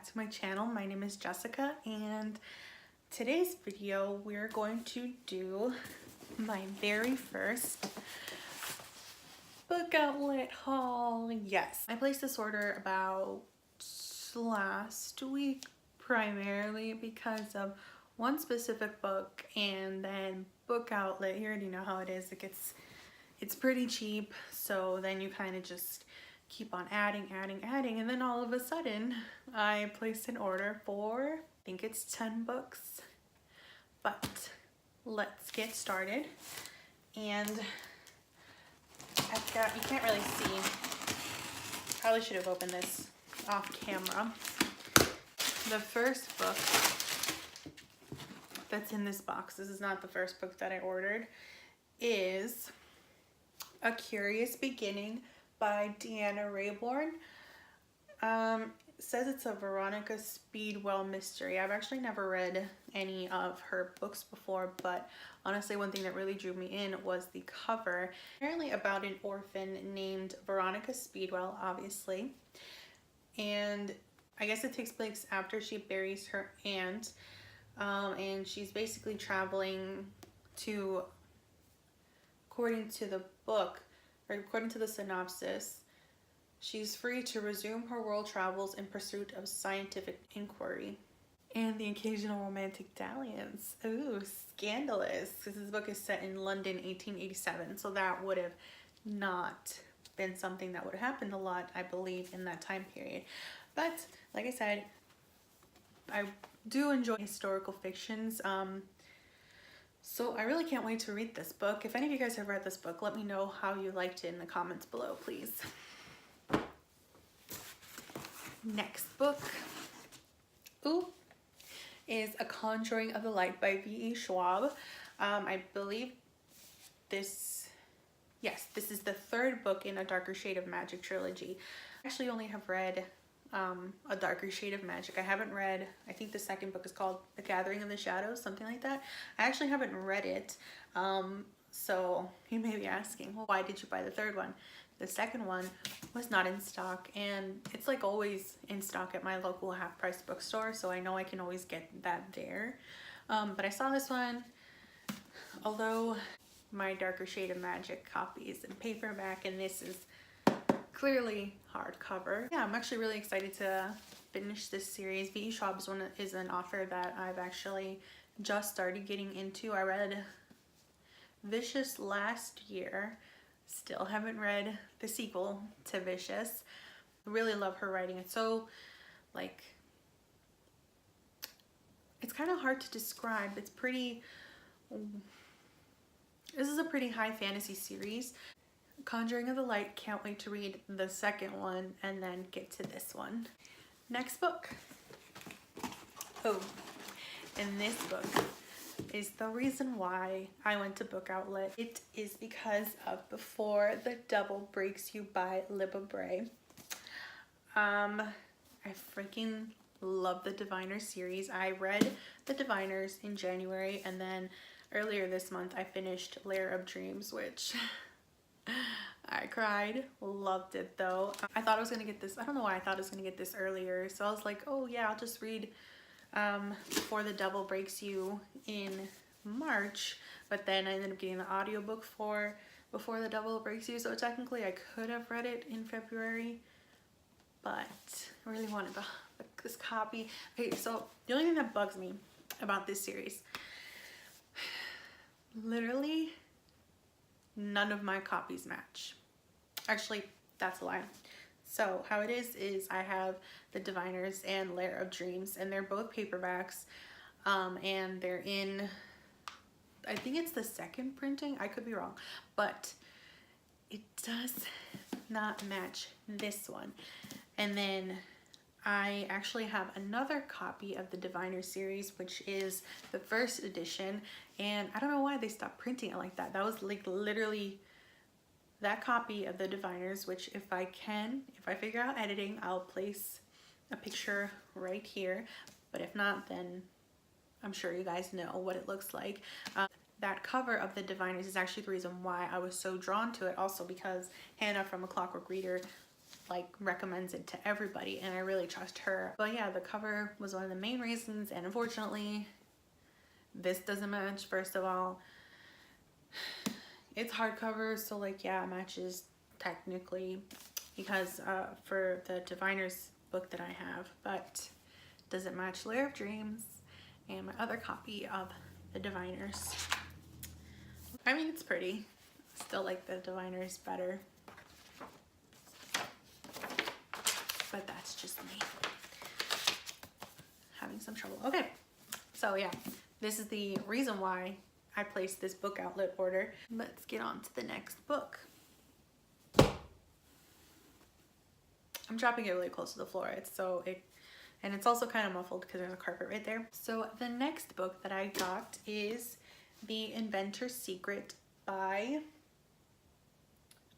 back to my channel. My name is Jessica, and today's video we're going to do my very first book outlet haul. Yes, I placed this order about last week primarily because of one specific book, and then book outlet, you already know how it is. It's pretty cheap, so then you kind of just keep on adding, and then all of a sudden I placed an order for, I think it's 10 books. But let's get started. And I've got, you can't really see, probably should have opened this off camera. The first book that's in this box, this is not the first book that I ordered, is A Curious Beginning by Deanna Rayborn. It says it's a Veronica Speedwell mystery. I've actually never read any of her books before, but honestly one thing that really drew me in was the cover. Apparently about an orphan named Veronica Speedwell, obviously, and I guess it takes place after she buries her aunt, and she's basically traveling to, according to the book, or according to the synopsis, she's free to resume her world travels in pursuit of scientific inquiry and the occasional romantic dalliance. Ooh, scandalous. This book is set in London, 1887, so that would have not been something that would have happened a lot, I believe, in that time period. But like I said, I do enjoy historical fictions, so I really can't wait to read this book. If any of you guys have read this book, let me know how you liked it in the comments below, please. Next book, is A Conjuring of the Light by V.E. Schwab. I believe this is the third book in A Darker Shade of Magic trilogy. I actually only have read A Darker Shade of Magic. I haven't read, I think the second book is called The Gathering of the Shadows, something like that. I actually haven't read it, so you may be asking, well, why did you buy the third one? The second one was not in stock, and it's like always in stock at my local half-price bookstore, so I know I can always get that there. But I saw this one, although my Darker Shade of Magic copy is in paperback and this is clearly hardcover. Yeah, I'm actually really excited to finish this series. V.E. Schwab is an author that I've actually just started getting into. I read Vicious last year. Still haven't read the sequel to Vicious. I really love her writing. It's so, like, it's kind of hard to describe. It's pretty, this is a pretty high fantasy series. Conjuring of the Light, can't wait to read the second one and then get to this one. Next book. And this book is the reason why I went to Book Outlet. It is because of Before the Devil Breaks You by Libba Bray. I freaking love the Diviners series. I read the Diviners in January, and then earlier this month I finished Lair of Dreams, which I cried. Loved it though. I thought I was gonna get this, I don't know why I thought I was gonna get this earlier, so I was like, oh yeah, I'll just read Before the Devil Breaks You in March, but then I ended up getting the audiobook for Before the Devil Breaks You, so technically I could have read it in February, but I really wanted this copy. Okay, so the only thing that bugs me about this series, literally none of my copies match. Actually, that's a lie. So how it is I have the Diviners and Lair of Dreams, and they're both paperbacks, and they're in, I think it's the second printing, I could be wrong, but it does not match this one. And then I actually have another copy of the Diviners series, which is the first edition, and I don't know why they stopped printing it like that. That was like literally that copy of the Diviners, which if I figure out editing, I'll place a picture right here, but if not, then I'm sure you guys know what it looks like. That cover of the Diviners is actually the reason why I was so drawn to it, also because Hannah from A Clockwork Reader like recommends it to everybody, and I really trust her. But yeah, the cover was one of the main reasons, and unfortunately this doesn't match. First of all, it's hardcover, so like yeah, it matches technically because for the Diviners book that I have, but doesn't match Lair of Dreams and my other copy of the Diviners. I mean, it's pretty. Still like the Diviners better. But that's just me having some trouble. Okay, so yeah, this is the reason why I placed this book outlet order. Let's get on to the next book. I'm dropping it really close to the floor. And it's also kind of muffled because there's a carpet right there. So the next book that I got is The Inventor's Secret by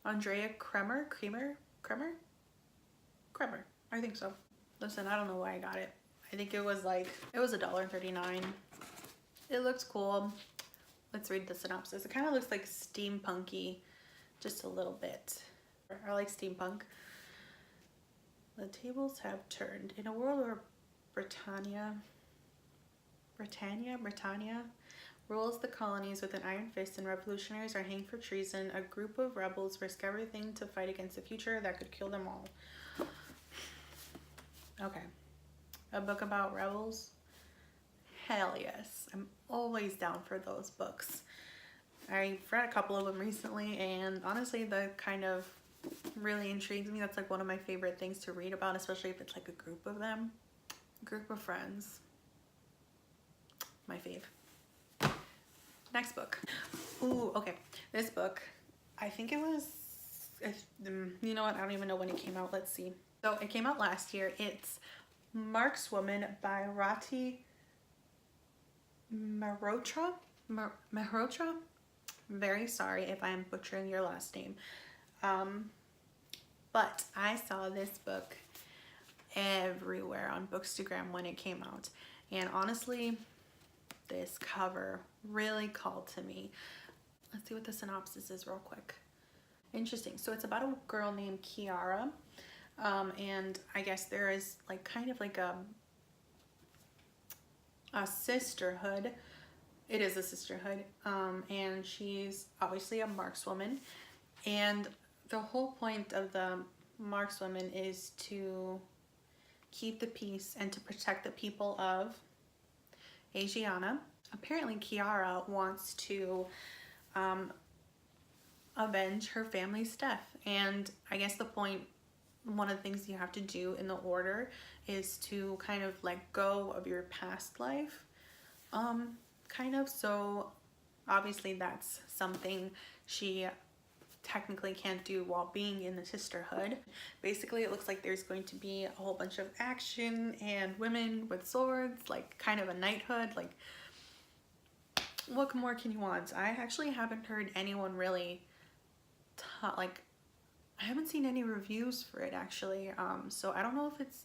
Andrea Kremer. I think so. Listen, I don't know why I got it. I think it was $1.39. It looks cool. Let's read the synopsis. It kind of looks like steampunky, just a little bit. I like steampunk. The tables have turned. In a world where Britannia rules the colonies with an iron fist and revolutionaries are hanged for treason, a group of rebels risk everything to fight against a future that could kill them all. Okay, a book about rebels? Hell yes, I'm always down for those books. I've read a couple of them recently, and honestly, the kind of really intrigues me. That's like one of my favorite things to read about, especially if it's like a group of them, a group of friends. My fave. Next book. Ooh, okay. This book, I think it was, you know what? I don't even know when it came out. Let's see. So it came out last year. It's Mark's Woman by Rati Mehrotra. Mehrotra? Very sorry if I'm butchering your last name. But I saw this book everywhere on Bookstagram when it came out. And honestly, this cover really called to me. Let's see what the synopsis is real quick. Interesting. So it's about a girl named Kiara. And I guess there is like kind of like a sisterhood. It is a sisterhood. And she's obviously a markswoman. And the whole point of the markswoman is to keep the peace and to protect the people of Asiana. Apparently Kiara wants to avenge her family's death, and I guess one of the things you have to do in the order is to kind of let go of your past life, kind of. So obviously that's something she technically can't do while being in the sisterhood. Basically, it looks like there's going to be a whole bunch of action and women with swords, like kind of a knighthood. Like, what more can you want? I actually haven't heard anyone really I haven't seen any reviews for it actually, so I don't know if it's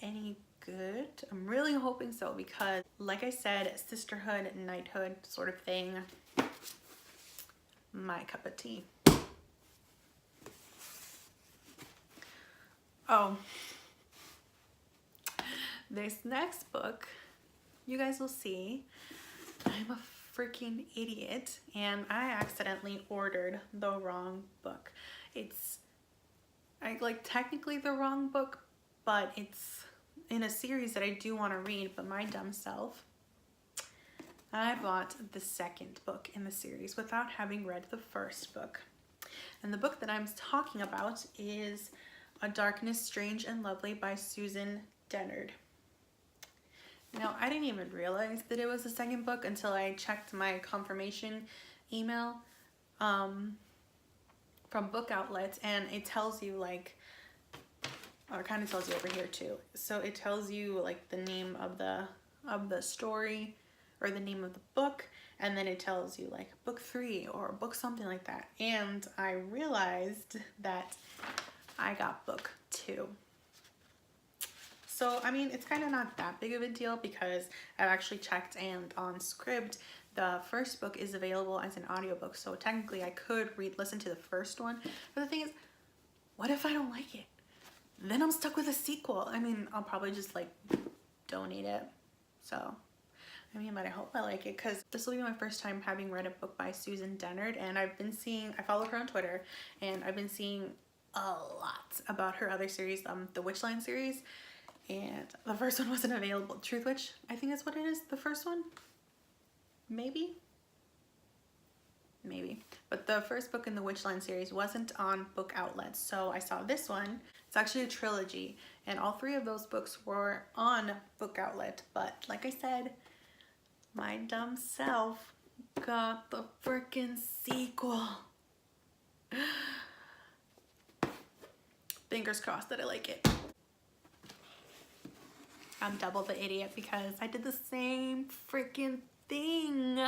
any good. I'm really hoping so, because like I said, sisterhood, knighthood sort of thing, my cup of tea. Oh, this next book, you guys will see, I'm a freaking idiot and I accidentally ordered the wrong book. It's technically the wrong book, but it's in a series that I do want to read, but my dumb self, I bought the second book in the series without having read the first book. And the book that I'm talking about is A Darkness Strange and Lovely by Susan Dennard. Now, I didn't even realize that it was the second book until I checked my confirmation email from book outlets, and it tells you or it kind of tells you over here too. So it tells you like the name of the story or the name of the book, and then it tells you like book 3 or book something like that. And I realized that I got book 2. So, I mean, it's kind of not that big of a deal because I've actually checked, and on Scribd, the first book is available as an audiobook. So technically I could listen to the first one. But the thing is, what if I don't like it? then I'm stuck with a sequel. I mean, I'll probably just like donate it. So, I mean, but I hope I like it, because this will be my first time having read a book by Susan Dennard, and I've been seeing, I follow her on Twitter, and I've been seeing a lot about her other series, the Witchline series, and the first one wasn't available. Truth Witch, I think is what it is, the first one? Maybe? Maybe. But the first book in the Witchline series wasn't on book outlets, so I saw this one. It's actually a trilogy, and all 3 of those books were on book outlet, but like I said, my dumb self got the freaking sequel. Fingers crossed that I like it. I'm double the idiot because I did the same freaking thing.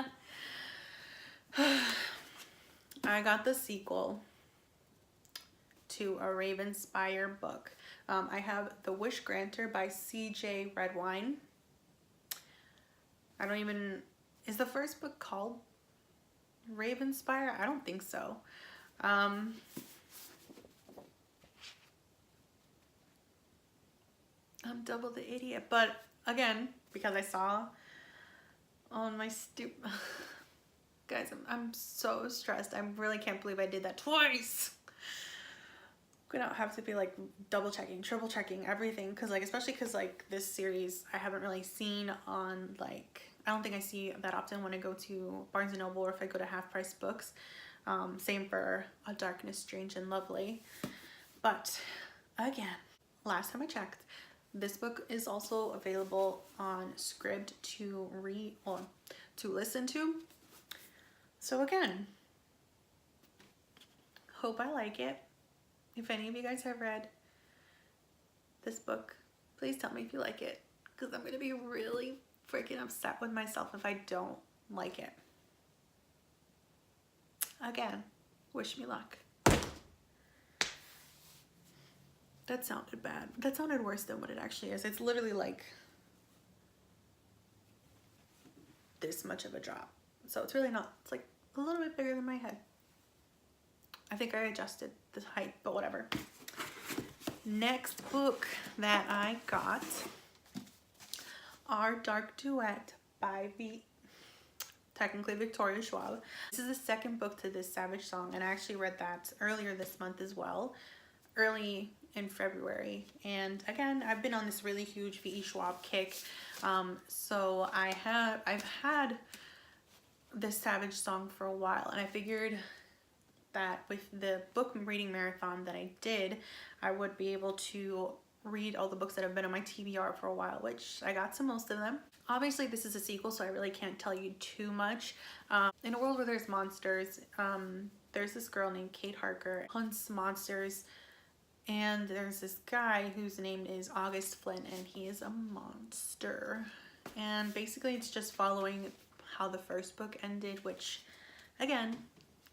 I got the sequel to a Ravenspire book. I have The Wish Granter by C.J. Redwine. I don't even, is the first book called Ravenspire? I don't think so. I'm double the idiot, but again, because I saw on my guys, I'm so stressed. I really can't believe I did that twice. I'm gonna have to be like double checking, triple checking everything, because like, especially because like this series I haven't really seen on, like, I don't think I see that often when I go to Barnes & Noble or if I go to Half Price Books. Same for A Darkness Strange and Lovely. But again, last time I checked, this book is also available on Scribd to read or to listen to. So again, hope I like it. If any of you guys have read this book, please tell me if you like it, because I'm gonna be really freaking upset with myself if I don't like it. Again, wish me luck. That sounded bad. That sounded worse than what it actually is. It's literally like this much of a drop. So it's really not. It's like a little bit bigger than my head. I think I adjusted the height, but whatever. Next book that I got, Our Dark Duet by technically Victoria Schwab. This is the second book to this Savage Song, and I actually read that earlier this month as well, early in February. And again, I've been on this really huge V.E. Schwab kick, so I've had this Savage Song for a while, and I figured that with the book reading marathon that I did, I would be able to read all the books that have been on my TBR for a while, which I got to most of them. Obviously, this is a sequel, so I really can't tell you too much. In a world where there's monsters, there's this girl named Kate Harker, hunts monsters, and there's this guy whose name is August Flint, and he is a monster. And basically, it's just following how the first book ended, which, again,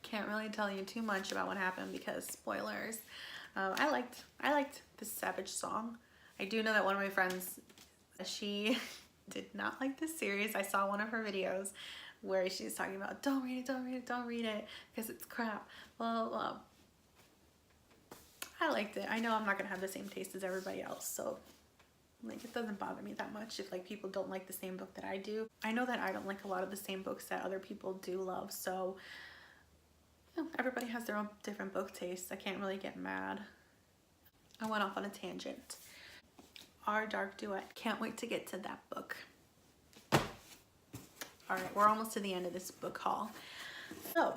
can't really tell you too much about what happened because spoilers. I liked this Savage Song. I do know that one of my friends, she did not like this series. I saw one of her videos where she's talking about don't read it, don't read it, don't read it because it's crap. Well, I liked it. I know I'm not gonna have the same taste as everybody else, so like it doesn't bother me that much if like people don't like the same book that I do. I know that I don't like a lot of the same books that other people do love, so you know, everybody has their own different book tastes. I can't really get mad. I went off on a tangent. Our Dark Duet. Can't wait to get to that book. Alright, we're almost to the end of this book haul. So,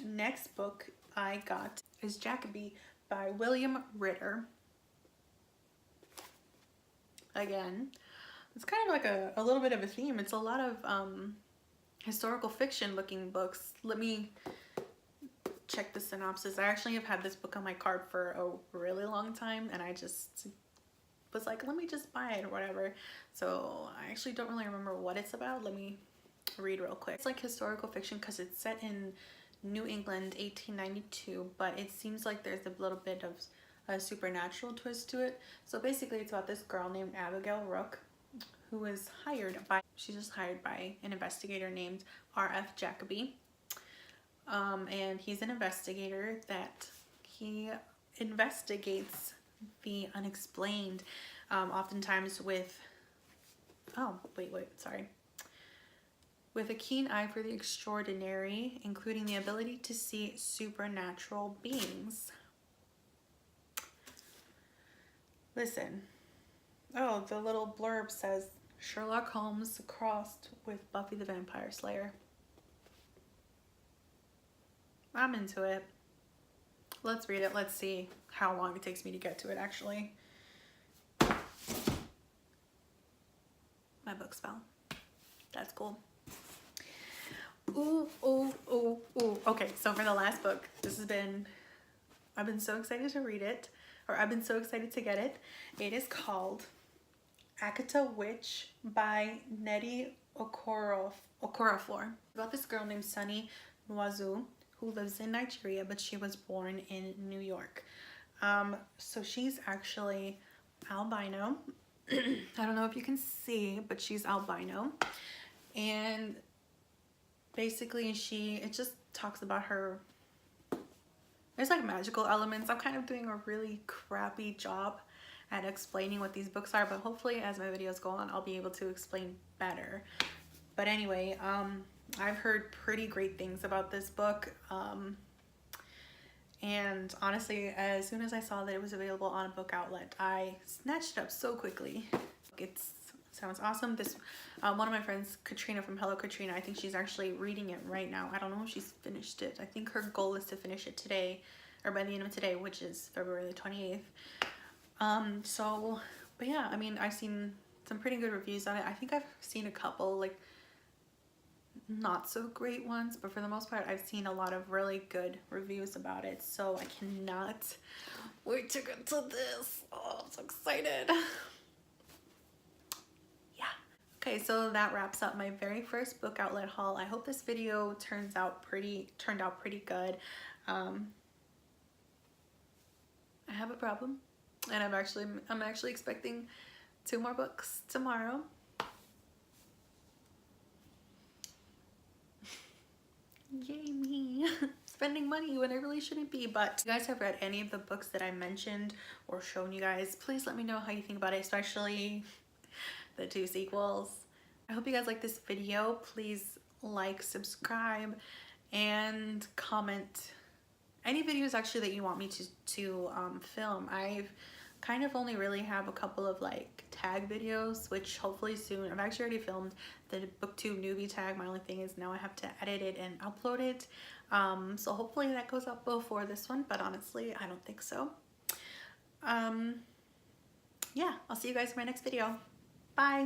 next book I got is Jacobi by William Ritter. Again, it's kind of like a little bit of a theme. It's a lot of historical fiction looking books. Let me check the synopsis. I actually have had this book on my card for a really long time, and I just was like, let me just buy it or whatever. So I actually don't really remember what it's about. Let me read real quick. It's like historical fiction because it's set in New England 1892, but it seems like there's a little bit of a supernatural twist to it. So basically it's about this girl named Abigail Rook who is she's just hired by an investigator named R.F. Jacobi. And he's an investigator that he investigates the unexplained, oftentimes with, oh, wait, sorry. With a keen eye for the extraordinary, including the ability to see supernatural beings. Listen. Oh, the little blurb says, Sherlock Holmes crossed with Buffy the Vampire Slayer. I'm into it. Let's read it. Let's see how long it takes me to get to it, actually. My books fell. That's cool. Ooh, ooh, ooh, ooh. Okay, so for the last book, I've been so excited to read it, or I've been so excited to get it. It is called Akita Witch by Nettie Okorafor. About this girl named Sunny Nwazu who lives in Nigeria, but she was born in New York. So she's actually albino. I don't know if you can see, but she's albino. And basically it just talks about her. There's like magical elements. I'm kind of doing a really crappy job at explaining what these books are, but hopefully as my videos go on, I'll be able to explain better. But anyway, I've heard pretty great things about this book. And honestly, as soon as I saw that it was available on a book outlet, I snatched it up so quickly. It sounds awesome. This one of my friends, Katrina from Hello Katrina, I think she's actually reading it right now. I don't know if she's finished it. I think her goal is to finish it today, or by the end of today, which is February the 28th. But yeah, I mean, I've seen some pretty good reviews on it. I think I've seen a couple like not so great ones, but for the most part, I've seen a lot of really good reviews about it. So I cannot wait to get to this. Oh, I'm so excited. Okay, so that wraps up my very first book outlet haul. I hope this video turned out pretty good. I have a problem, and I'm actually expecting 2 more books tomorrow. Yay me. Spending money when I really shouldn't be. But if you guys have read any of the books that I mentioned or shown you guys, please let me know how you think about it, especially the 2 sequels. I hope you guys like this video. Please like, subscribe, and comment any videos actually that you want me to film. I've kind of only really have a couple of like tag videos, which hopefully soon. I've actually already filmed the booktube newbie tag. My only thing is now I have to edit it and upload it. So hopefully that goes up before this one, but honestly I don't think so. Yeah, I'll see you guys in my next video. Bye.